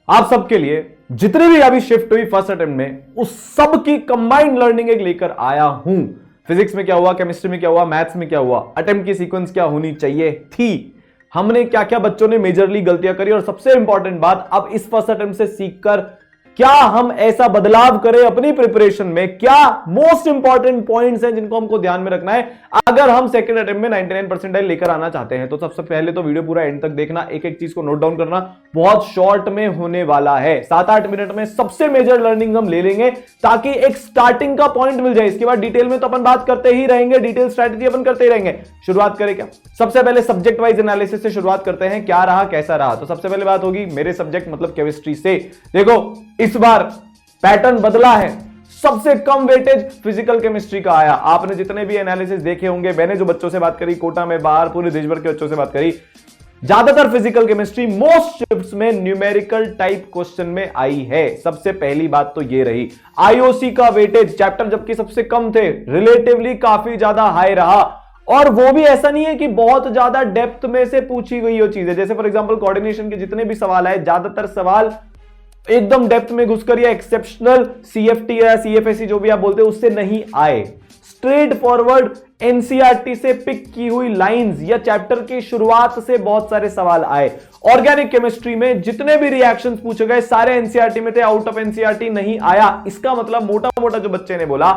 आप सबके लिए जितनी भी अभी शिफ्ट हुई फर्स्ट अटेम्प्ट में, उस सब की कंबाइंड लर्निंग एक लेकर आया हूं। फिजिक्स में क्या हुआ, केमिस्ट्री में क्या हुआ, मैथ्स में क्या हुआ, अटेम्प्ट की सीक्वेंस क्या होनी चाहिए थी, हमने क्या क्या बच्चों ने मेजरली गलतियां करी, और सबसे इंपॉर्टेंट बात, अब इस फर्स्ट अटेम्प्ट से सीखकर क्या हम ऐसा बदलाव करें अपनी प्रिपरेशन में, क्या मोस्ट इंपॉर्टेंट पॉइंट्स हैं जिनको हमको ध्यान में रखना है अगर हम सेकंड अटेम्प्ट में 99 परसेंटाइल लेकर आना चाहते हैं। तो सबसे पहले तो वीडियो पूरा एंड तक देखना, एक एक चीज को नोट डाउन करना, बहुत शॉर्ट में होने वाला है। 7-8 मिनट में सबसे मेजर लर्निंग हम ले लेंगे ताकि एक स्टार्टिंग का पॉइंट मिल जाए। इसके बाद डिटेल में तो अपन बात करते ही रहेंगे, डिटेल स्ट्रैटेजी अपन करते ही रहेंगे। शुरुआत करें क्या, सबसे पहले सब्जेक्ट वाइज एनालिसिस से शुरुआत करते हैं, क्या रहा कैसा रहा। तो सबसे पहले बात होगी मेरे सब्जेक्ट मतलब केमिस्ट्री से। देखो इस बार पैटर्न बदला है, सबसे कम वेटेज फिजिकल केमिस्ट्री का आया। आपने जितने भी एनालिसिस देखे होंगे, मैंने जो बच्चों से बात करी, कोटा में, बाहर, पूरे देश भर के बच्चों से बात करी, ज्यादातर फिजिकल केमिस्ट्री मोस्ट शिफ्ट्स में न्यूमेरिकल टाइप क्वेश्चन में आई है। सबसे पहली बात तो ये रही। आईओसी का वेटेज चैप्टर जबकि सबसे कम थे, रिलेटिवली काफी ज्यादा हाई रहा, और वो भी ऐसा नहीं है कि बहुत ज्यादा डेप्थ में से पूछी गई हो चीजें। जैसे फॉर एग्जांपल कोऑर्डिनेशन के जितने भी सवाल आए, ज्यादातर सवाल एकदम डेप्थ में घुसकर या एक्सेप्शनल सीएफटी या सीएफएससी जो भी आप बोलते हैं उससे नहीं आए। स्ट्रेट फॉरवर्ड एनसीईआरटी से पिक की हुई लाइंस या चैप्टर की शुरुआत से बहुत सारे सवाल आए। ऑर्गेनिक केमिस्ट्री में जितने भी रिएक्शंस पूछे गए सारे एनसीईआरटी में थे, आउट ऑफ एनसीईआरटी नहीं आया। इसका मतलब मोटा मोटा जो बच्चे ने बोला,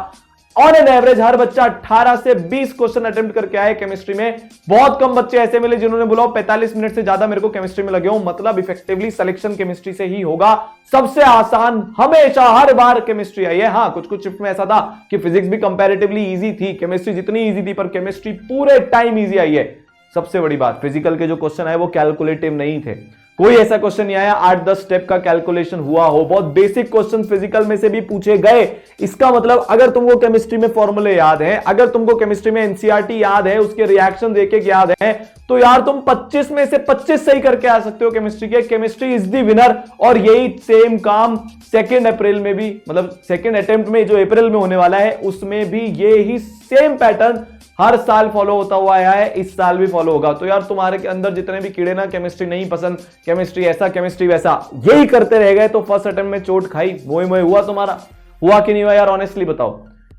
ऑन एन एवरेज हर बच्चा 18 से 20 क्वेश्चन अटेम्प्ट करके आए केमिस्ट्री में। बहुत कम बच्चे ऐसे मिले जिन्होंने बोला 45 मिनट से ज्यादा मेरे को केमिस्ट्री में लगे हो। मतलब इफेक्टिवली सिलेक्शन केमिस्ट्री से ही होगा। सबसे आसान हमेशा हर बार केमिस्ट्री आई है। हाँ, कुछ कुछ शिफ्ट में ऐसा था कि फिजिक्स भी कंपैरेटिवली इजी थी, केमिस्ट्री जितनी इजी थी, पर केमिस्ट्री पूरे टाइम इजी आई है। सबसे बड़ी बात, फिजिकल के जो क्वेश्चन आए वो कैलकुलेटिव नहीं थे। कोई ऐसा क्वेश्चन नहीं आया 8-10 स्टेप का कैलकुलेशन हुआ हो। बहुत बेसिक क्वेश्चन फिजिकल में से भी पूछे गए। इसका मतलब अगर तुमको केमिस्ट्री में फॉर्मूले याद है, अगर तुमको केमिस्ट्री में एनसीईआरटी याद है, उसके रिएक्शन एक एक याद है, तो यार तुम 25 में से 25 सही करके आ सकते हो केमिस्ट्री के। Chemistry is the winner. और यही सेम काम 2 अप्रैल में भी, मतलब सेकेंड अटेम्प्ट में जो अप्रैल में होने वाला है, उसमें भी ये ही सेम पैटर्न हर साल फॉलो होता हुआ आया है, इस साल भी फॉलो होगा। तो यार तुम्हारे के अंदर जितने भी कीड़े ना, केमिस्ट्री नहीं पसंद, केमिस्ट्री ऐसा, केमिस्ट्री वैसा, यही करते रह गए तो फर्स्ट अटेम्प्ट में चोट खाई, मोए मोए हुआ तुम्हारा, हुआ कि नहीं हुआ यार ऑनेस्टली बताओ।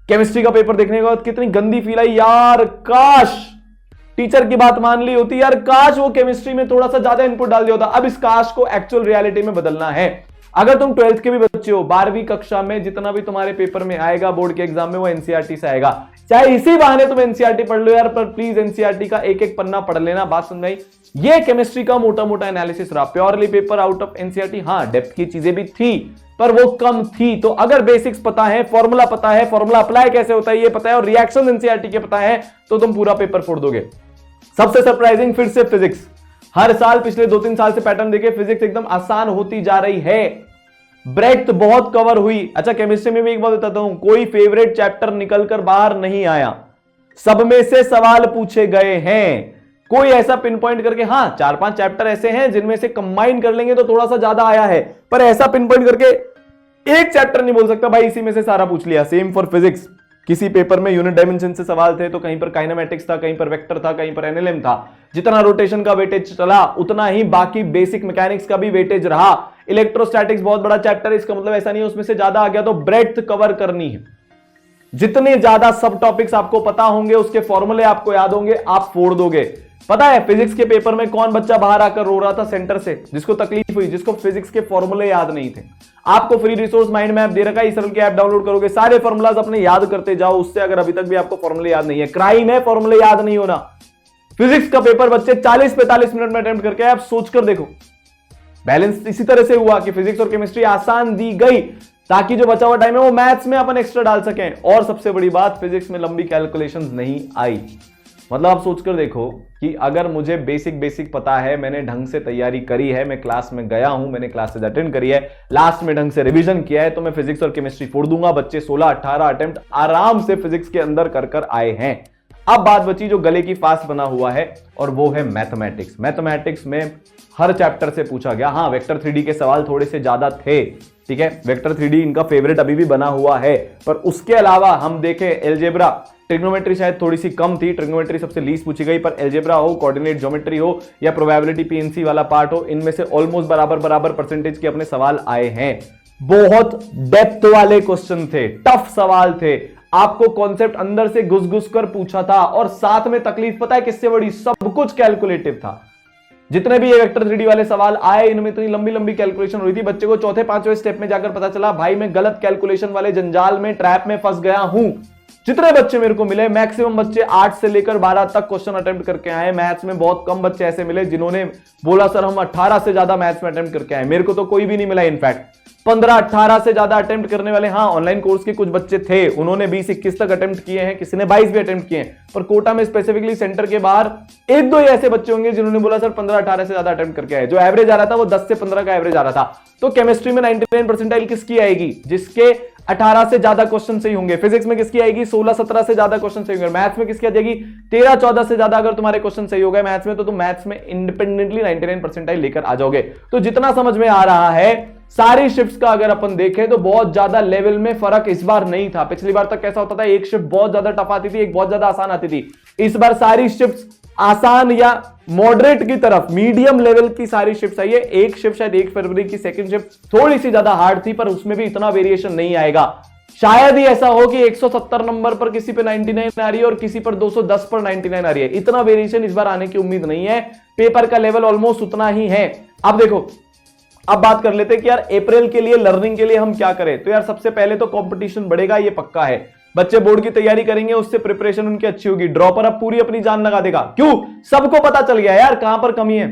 केमिस्ट्री का पेपर देखने के बाद कितनी गंदी फील आई यार, काश टीचर की बात मान ली होती यार, काश वो केमिस्ट्री में थोड़ा सा ज्यादा इनपुट डाल दिया होता। अब इस काश को एक्चुअल रियलिटी में बदलना है। अगर तुम 12th के भी बच्चे हो, 12वीं कक्षा में जितना भी तुम्हारे पेपर में आएगा बोर्ड के एग्जाम में, वो एनसीईआरटी से आएगा। चाहे इसी बहाने तुम एनसीईआरटी पढ़ लो यार, पर प्लीज एनसीईआरटी का एक एक पन्ना पढ़ लेना। बात समझाई? ये केमिस्ट्री का मोटा मोटा एनालिसिस रहा। Purely paper out of NCERT, हाँ डेप्थ की चीजें भी थी पर वो कम थी। तो अगर बेसिक्स पता है, फॉर्मूला पता है, फॉर्मूला अप्लाई कैसे होता है ये पता है, और रिएक्शन एनसीईआरटी के पता है, तो तुम पूरा पेपर फोड़ दोगे। सबसे सरप्राइजिंग फिर से फिजिक्स। हर साल पिछले 2-3 साल से पैटर्न देखे, फिजिक्स एकदम आसान होती जा रही है। ब्रेथ बहुत कवर हुई। अच्छा, केमिस्ट्री में भी एक बात बताता हूं, कोई फेवरेट चैप्टर निकलकर बाहर नहीं आया, सब में से सवाल पूछे गए हैं। कोई ऐसा पिन पॉइंट करके, हाँ 4-5 चैप्टर ऐसे हैं जिनमें से कंबाइन कर लेंगे तो थोड़ा सा ज्यादा आया है, पर ऐसा पिन पॉइंट करके एक चैप्टर नहीं बोल सकता भाई इसी में से सारा पूछ लिया। Same for physics. किसी पेपर में यूनिट डायमेंशन से सवाल थे तो कहीं पर काइनेमेटिक्स था, कहीं पर वेक्टर था, कहीं पर एनएलएम था। जितना रोटेशन का वेटेज चला उतना ही बाकी बेसिक मैकेनिक्स का भी वेटेज रहा। इलेक्ट्रोस्टैटिक्स बहुत बड़ा चैप्टर है, इसका मतलब ऐसा नहीं है उसमें से ज्यादा आ गया तो ब्रेड्थ कवर करनी है। जितने ज्यादा सब टॉपिक्स आपको पता होंगे, उसके फॉर्मूले आपको याद होंगे, आप फोड़ दोगे। पता है फिजिक्स के पेपर में कौन बच्चा बाहर आकर रो रहा था सेंटर से, जिसको तकलीफ हुई, जिसको फिजिक्स के फॉर्मूले याद नहीं थे। आपको फ्री रिसोर्स माइंड मैप दे रखा है, इसरल की ऐप डाउनलोड करोगे, सारे फॉर्मूलाज अपने याद करते जाओ। उससे अगर अभी तक भी आपको फॉर्मूले याद नहीं है, क्राइम है फॉर्मूले याद नहीं होना। फिजिक्स का पेपर बच्चे 40-45 मिनट में अटेम्प्ट करके आप सोचकर देखो। बैलेंस इसी तरह से हुआ कि फिजिक्स और केमिस्ट्री आसान दी गई ताकि जो बचा हुआ टाइम है वो मैथ्स में अपन एक्स्ट्रा डाल सकें। और सबसे बड़ी बात, फिजिक्स में लंबी कैलकुलेशंस नहीं आई। मतलब आप सोचकर देखो कि अगर मुझे बेसिक पता है, मैंने ढंग से तैयारी करी है, मैं क्लास में गया हूं, मैंने क्लासेस अटेंड करी है, लास्ट में ढंग से रिवीजन किया है, तो मैं फिजिक्स और केमिस्ट्री फोड़ दूंगा। बच्चे 16-18 अटेम्प्ट आराम से फिजिक्स के अंदर कर आए हैं। अब बात बची जो गले की फास्ट बना हुआ है, और वो है मैथमेटिक्स। मैथमेटिक्स में हर चैप्टर से पूछा गया। हाँ, वेक्टर 3D के सवाल थोड़े से ज्यादा थे, ठीक है, वेक्टर 3D इनका फेवरेट अभी भी बना हुआ है, पर उसके अलावा हम देखें एलजेब्रा, ट्रिग्नोमेट्री शायद थोड़ी सी कम थी, ट्रिग्नोमेट्री सबसे लीस्ट पूछी गई, पर अलजेब्रा हो, कोऑर्डिनेट ज्योमेट्री हो या प्रोबेबिलिटी पीएनसी वाला पार्ट हो, इनमें से ऑलमोस्ट बराबर परसेंटेज के अपने सवाल आए हैं। बहुत डेप्थ वाले क्वेश्चन थे, टफ सवाल थे, आपको कॉन्सेप्ट अंदर से घुस घुस कर पूछा था, और साथ में तकलीफ पता है किससे बड़ी, सब कुछ कैलकुलेटिव था। जितने भी ये वेक्टर 3D वाले सवाल आए, इनमें इतनी लंबी लंबी कैलकुलेशन हुई थी, बच्चे को चौथे पांचवें स्टेप में जाकर पता चला भाई मैं गलत कैलकुलेशन वाले जंजाल में, ट्रैप में फंस गया हूं। जितने बच्चे मेरे को मिले, मैक्सिमम बच्चे 8 से लेकर 12 तक क्वेश्चन अटेम्प्ट करके आए। मैथ्स में बहुत कम बच्चे ऐसे मिले जिन्होंने बोला सर हम 18 से ज्यादा मैथ्स में अटेम्प्ट करके आए। मेरे को तो कोई भी नहीं मिला, इनफैक्ट 15-18 से ज्यादा अटेम्प्ट करने वाले, हाँ ऑनलाइन कोर्स के कुछ बच्चे थे, उन्होंने 20-21 तक अटेम्प्ट किए हैं, किसी ने 22 भी अटेम्प्ट किए हैं, पर कोटा में स्पेसिफिकली सेंटर के बाहर 1-2 ही ऐसे बच्चे होंगे जिन्होंने बोला सर 15-18 से ज्यादा अटेम्प्ट करके आए। जो एवरेज आ रहा था वो 10 से 15 का एवरेज आ रहा था। तो केमिस्ट्री में 99 परसेंटाइल किसकी आएगी, जिसके 18 से ज्यादा क्वेश्चन सही होंगे। फिजिक्स में किसकी आएगी, 16-17 से ज्यादा क्वेश्चन सही होंगे। मैथ्स में किसकी आ जाएगी, 13-14 से ज्यादा अगर तुम्हारे क्वेश्चन सही हो गए मैथ्स में, तो तुम मैथ्स में इंडिपेंडेंटली 99 परसेंटाइल लेकर आ जाओगे। तो जितना समझ में आ रहा है, सारी शिफ्ट्स का अगर अपन देखें तो बहुत ज्यादा लेवल में फर्क इस बार नहीं था। पिछली बार तक कैसा होता था, एक शिफ्ट बहुत ज्यादा टफ आती थी, एक बहुत ज्यादा आसान आती थी। इस बार सारी शिफ्ट्स आसान या मॉडरेट की तरफ, मीडियम लेवल की सारी शिफ्ट्स आई है। एक शिफ्ट शायद 1 फरवरी की सेकंड शिफ्ट थोड़ी सी ज्यादा हार्ड थी, पर उसमें भी इतना वेरिएशन नहीं आएगा। शायद ही ऐसा हो कि 170 नंबर पर किसी पे 99 आ रही है और किसी पर 210 पर 99 आ रही है। इतना वेरिएशन इस बार आने की उम्मीद नहीं है। पेपर का लेवल ऑलमोस्ट उतना ही है। अब देखो, अब बात कर लेते हैं कि यार अप्रैल के लिए लर्निंग के लिए हम क्या करें। तो यार सबसे पहले तो कंपटीशन बढ़ेगा, ये पक्का है। बच्चे बोर्ड की तैयारी करेंगे, उससे प्रिपरेशन उनकी अच्छी होगी। ड्रॉपर अब पूरी अपनी जान लगा देगा। क्यों, सबको पता चल गया यार कहां पर कमी है।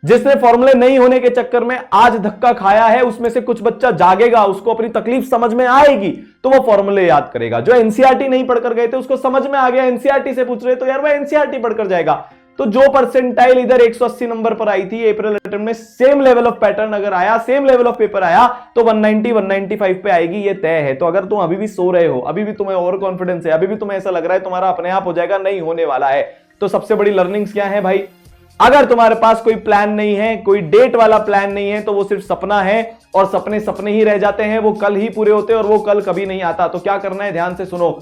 जिसने फॉर्मूले नहीं होने के चक्कर में आज धक्का खाया है, उसमें से कुछ बच्चा जागेगा, उसको अपनी तकलीफ समझ में आएगी, तो वो फॉर्मूले याद करेगा। जो एनसीईआरटी नहीं पढ़कर गए थे, उसको समझ में आ गया, एनसीईआरटी से पूछ रहे तो यार वो एनसीईआरटी पढ़कर जाएगा। तो जो परसेंटाइल इधर 180 नंबर पर आई थी अप्रैल अटेम्प्ट में, सेम लेवल ऑफ पैटर्न अगर आया, सेम लेवल ऑफ पेपर आया, तो 190-195 पे आएगी, ये तय है। तो अगर तुम अभी भी सो रहे हो, अभी भी तुम्हें ओवर कॉन्फिडेंस है, अभी भी तुम्हें ऐसा लग रहा है तुम्हारा अपने आप हो जाएगा, नहीं होने वाला है। तो सबसे बड़ी लर्निंग्स क्या है भाई, अगर तुम्हारे पास कोई प्लान नहीं है, कोई डेट वाला प्लान नहीं है, तो वो सिर्फ सपना है, और सपने सपने ही रह जाते हैं, वो कल ही पूरे होते हैं और वो कल कभी नहीं आता। तो क्या करना है, ध्यान से सुनो।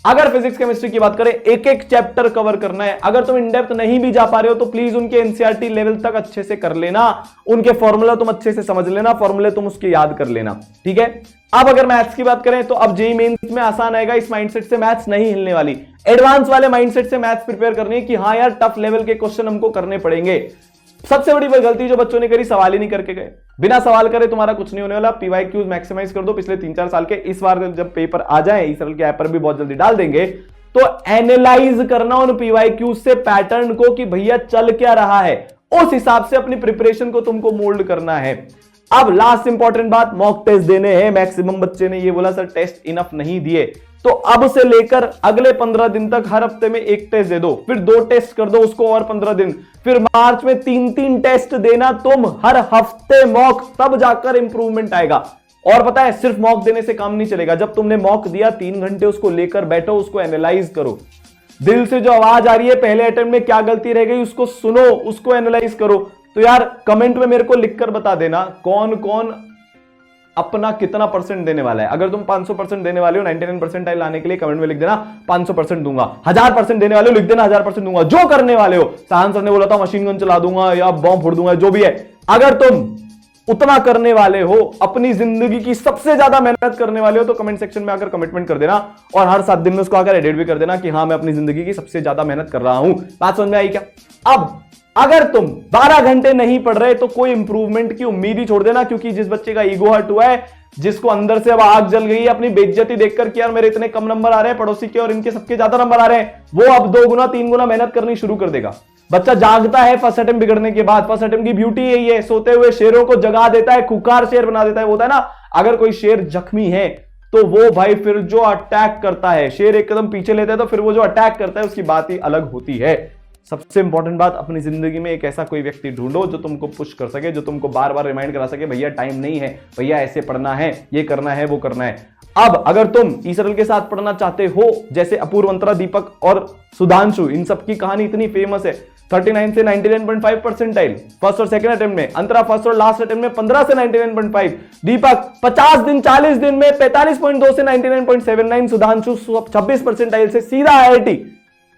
अगर फिजिक्स केमिस्ट्री की बात करें, एक एक चैप्टर कवर करना है। अगर तुम इन डेप्थ नहीं भी जा पा रहे हो तो प्लीज उनके एनसीईआरटी लेवल तक अच्छे से कर लेना, उनके फॉर्मूला तुम अच्छे से समझ लेना, फॉर्मूले तुम उसके याद कर लेना, ठीक है। अब अगर मैथ्स की बात करें तो अब जेईई मेंस में आसान आएगा, इस माइंडसेट से मैथ्स नहीं हिलने वाली। एडवांस वाले माइंडसेट से मैथ्स प्रिपेयर करनी है कि हाँ यार टफ लेवल के क्वेश्चन हमको करने पड़ेंगे। सबसे बड़ी गलती जो बच्चों ने करी, सवाल ही नहीं करके गए। बिना सवाल करे तुम्हारा कुछ नहीं होने वाला। पीवाईक्यूज मैक्सिमाइज कर दो पिछले 3-4 साल के। इस बार जब पेपर आ जाए, इस साल के ऐप पर भी बहुत जल्दी डाल देंगे, तो एनालाइज करना उन पीवाईक्यूज से पैटर्न को कि भैया चल क्या रहा है, उस हिसाब से अपनी प्रिपरेशन को तुमको मोल्ड करना है। अब लास्ट इंपॉर्टेंट बात, मॉक टेस्ट देने हैं। मैक्सिमम बच्चे ने ये बोला सर टेस्ट इनफ नहीं दिए, तो अब से लेकर अगले 15 दिन तक हर हफ्ते में 1 टेस्ट दे दो, फिर 2 टेस्ट कर दो उसको और 15 दिन, फिर मार्च में 3-3 टेस्ट देना तुम हर हफ्ते मॉक, तब जाकर इंप्रूवमेंट आएगा। और पता है सिर्फ मॉक देने से काम नहीं चलेगा। जब तुमने मॉक दिया 3 घंटे उसको लेकर बैठो, उसको एनालाइज करो, दिल से जो आवाज आ रही है पहले अटेम्प्ट में क्या गलती रह गई उसको सुनो, उसको एनालाइज करो। तो यार कमेंट में मेरे को लिखकर बता देना कौन कौन अपना कितना परसेंट देने वाला है। अगर तुम 500% देने वाले हो 99 परसेंटाइल लाने के लिए, कमेंट में लिख देना 500% दूंगा। 1000% देने वाले हो लिख देना 1000% दूंगा। जो करने वाले हो, साहन सर ने बोला था मशीन गन चला दूंगा या बॉम्ब फोड़ दूंगा, जो भी है, अगर तुम उतना करने वाले हो, अपनी जिंदगी की सबसे ज्यादा मेहनत करने वाले हो, तो कमेंट सेक्शन में आकर कमिटमेंट कर देना और हर 7 दिन में उसको आकर एडिट भी कर देना कि हाँ मैं अपनी जिंदगी की सबसे ज्यादा मेहनत कर रहा हूं। बात समझ में आई क्या? अब अगर तुम 12 घंटे नहीं पढ़ रहे तो कोई इंप्रूवमेंट की उम्मीद ही छोड़ देना, क्योंकि जिस बच्चे का ईगो हर्ट हुआ है, जिसको अंदर से अब आग जल गई है अपनी बेइज्जती देखकर कि यार मेरे इतने कम नंबर आ रहे हैं पड़ोसी के और इनके सबके ज्यादा नंबर आ रहे हैं, वो अब 2 गुना 3 गुना मेहनत करनी शुरू कर देगा। बच्चा जागता है फर्स्ट अटेम्प्ट बिगड़ने के बाद। फर्स्ट अटेम्प्ट की ब्यूटी यही है, सोते हुए शेरों को जगा देता है, खुखार शेर बना देता है। वो होता है ना, अगर कोई शेर जख्मी है तो वो भाई फिर जो अटैक करता है, शेर एक कदम पीछे लेता है तो फिर वो जो अटैक करता है उसकी बात ही अलग होती है। सबसे इंपॉर्टेंट बात, अपनी जिंदगी में एक ऐसा कोई व्यक्ति ढूंढो जो तुमको पुश कर सके, जो तुमको बार बार रिमाइंड करा सके भैया टाइम नहीं है, भैया ऐसे पढ़ना है, ये करना है, वो करना है। अब अगर तुम ईसरल के साथ पढ़ना चाहते हो, जैसे अपूर्व अंतरा, दीपक और सुधांशु, इन सब की कहानी इतनी फेमस है, 39 से 99.5 परसेंटाइल फर्स्ट और सेकंड अटेम्प्ट में। अंतरा फर्स्ट और लास्ट अटेम्प्ट में 15 से 99.5। दीपक 50 दिन 40 दिन में 45.2 से 99.79। सुधांशु 26 परसेंटाइल से सीधा आईआईटी।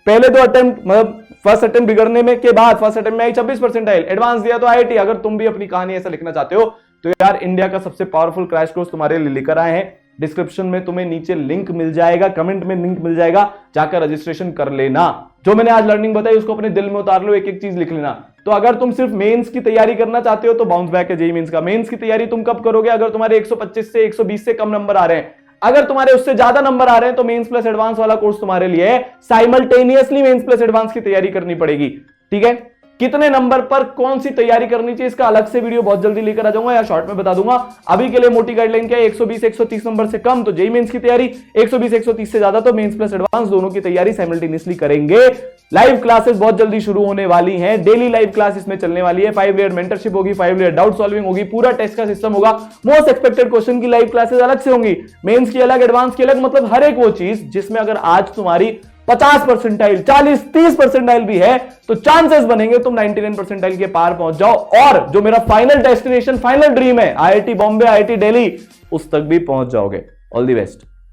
पहले दो अटेम्प्ट मतलब फर्स्ट अटेम्प्ट बिगड़ने में के बाद फर्स्ट अटेम्प्ट में आई 26 परसेंटाइल, एडवांस दिया तो आईआईटी। अगर तुम भी अपनी कहानी ऐसा लिखना चाहते हो तो यार इंडिया का सबसे पावरफुल क्रैश कोर्स तुम्हारे लिए लेकर आए हैं। डिस्क्रिप्शन में तुम्हें नीचे लिंक मिल जाएगा, कमेंट में लिंक मिल जाएगा, जाकर रजिस्ट्रेशन कर लेना। जो मैंने आज लर्निंग बताई उसको अपने दिल में उतार लो, एक एक चीज लिख लेना। तो अगर तुम सिर्फ मेंस की तैयारी करना चाहते हो तो बाउंस बैक है जेईई मेंस का। मेंस की तैयारी तुम कब करोगे? अगर तुम्हारे 125 से 120 से कम नंबर आ रहे हैं। अगर तुम्हारे उससे ज्यादा नंबर आ रहे हैं तो मेंस प्लस एडवांस वाला कोर्स तुम्हारे लिए है। साइमल्टेनियसली मेंस प्लस एडवांस की तैयारी करनी पड़ेगी, ठीक है। कितने नंबर पर कौन सी तैयारी करनी चाहिए इसका अलग से वीडियो बहुत जल्दी लेकर आ जाऊंगा या शॉर्ट में बता दूंगा। अभी के लिए मोटी गाइडलाइन क्या है? 120 130 नंबर से कम तो जेईई मेंस की तैयारी, 120 130 से ज्यादा तो मेंस प्लस एडवांस दोनों की तैयारी साइमल्टेनियसली करेंगे। लाइव क्लासेस बहुत जल्दी शुरू होने वाली हैं, डेली लाइव क्लास इसमें चलने वाली है। 5 लेयर मेंटरशिप होगी, 5 लेयर डाउट सॉल्विंग होगी, पूरा टेस्ट का सिस्टम होगा। मोस्ट एक्सपेक्टेड क्वेश्चन की लाइव क्लासेस अलग से होंगी, मेंस की अलग, एडवांस की अलग। मतलब हर एक वो चीज जिसमें अगर आज तुम्हारी 50 परसेंटाइल 40 30 परसेंटाइल भी है तो चांसेस बनेंगे तुम 99 परसेंटाइल के पार पहुंच जाओ और जो मेरा फाइनल डेस्टिनेशन फाइनल ड्रीम है आईआईटी बॉम्बे, आईआईटी दिल्ली, उस तक भी पहुंच जाओगे। All the best.